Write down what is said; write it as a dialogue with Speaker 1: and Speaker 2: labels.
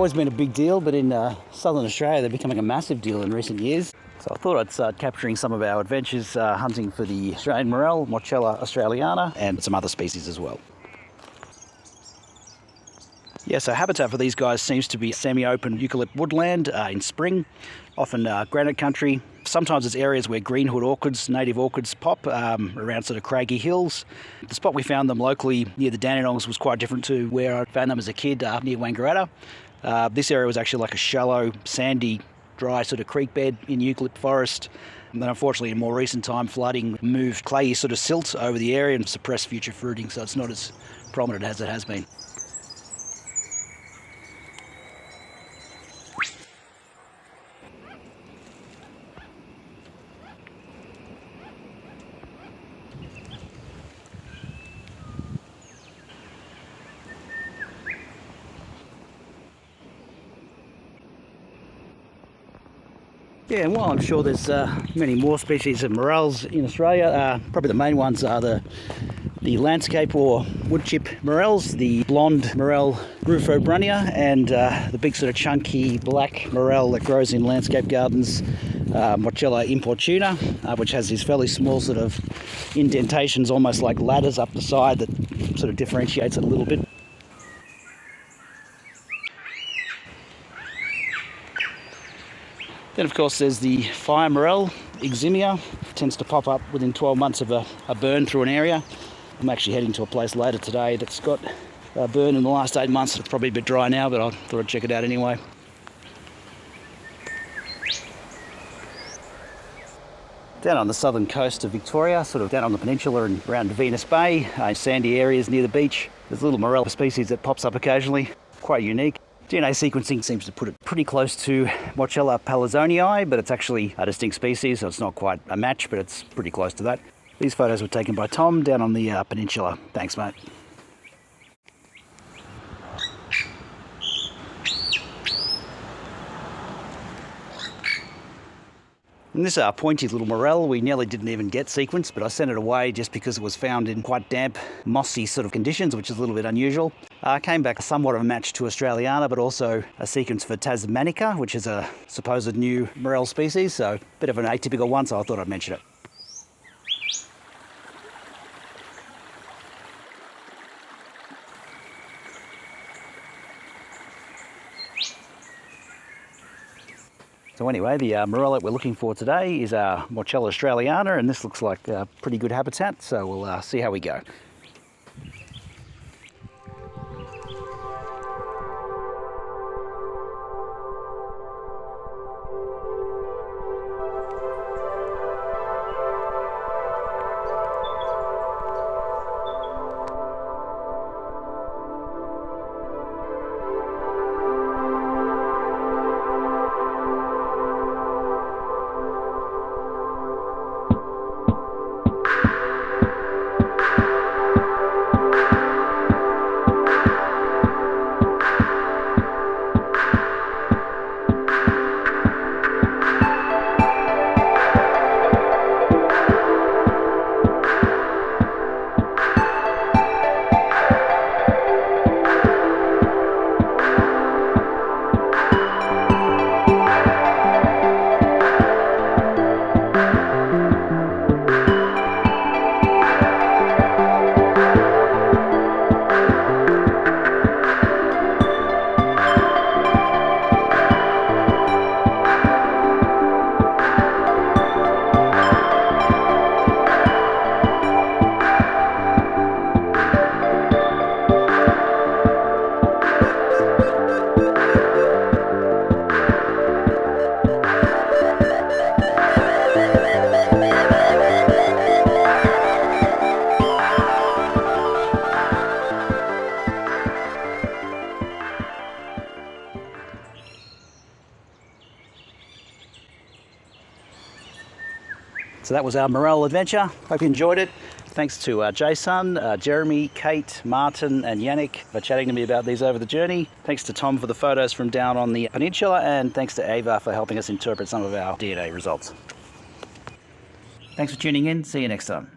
Speaker 1: always been a big deal, but in southern Australia they're becoming a massive deal in recent years. So I thought I'd start capturing some of our adventures hunting for the Australian Morel, Morchella australiana, and some other species as well. Yeah, so habitat for these guys seems to be semi-open eucalypt woodland in spring, often granite country. Sometimes it's areas where greenwood orchids, native orchids pop around sort of craggy hills. The spot we found them locally near the Dandenongs was quite different to where I found them as a kid near Wangaratta. This area was actually like a shallow, sandy, dry sort of creek bed in eucalypt forest. And then unfortunately in more recent time flooding moved clayey sort of silt over the area and suppressed future fruiting, so it's not as prominent as it has been. Yeah, and while I'm sure there's many more species of morels in Australia, probably the main ones are the landscape or woodchip morels, the blonde morel rufobrunnea, and the big sort of chunky black morel that grows in landscape gardens, Morchella importuna, which has these fairly small sort of indentations, almost like ladders up the side, that sort of differentiates it a little bit. Then of course there's the fire morel, Eximia. Tends to pop up within 12 months of a burn through an area. I'm actually heading to a place later today that's got a burn in the last 8 months. It's probably a bit dry now, but I thought I'd check it out anyway. Down on the southern coast of Victoria, sort of down on the peninsula and around Venus Bay, sandy areas near the beach, there's a little morel species that pops up occasionally, quite unique. DNA sequencing seems to put it pretty close to Morchella palazonii, but it's actually a distinct species, so it's not quite a match, but it's pretty close to that. These photos were taken by Tom down on the peninsula. Thanks, mate. And this pointy little morel, we nearly didn't even get sequenced, but I sent it away just because it was found in quite damp, mossy sort of conditions, which is a little bit unusual. Came back somewhat of a match to Australiana, but also a sequence for Tasmanica, which is a supposed new morel species, so a bit of an atypical one, so I thought I'd mention it. So anyway, the morel that we're looking for today is Morchella australiana, and this looks like a pretty good habitat, so we'll see how we go. So that was our morel adventure. Hope you enjoyed it. Thanks to Jason, Jeremy, Kate, Martin and Yannick for chatting to me about these over the journey. Thanks to Tom for the photos from down on the peninsula, and thanks to Ava for helping us interpret some of our DNA results. Thanks for tuning in. See you next time.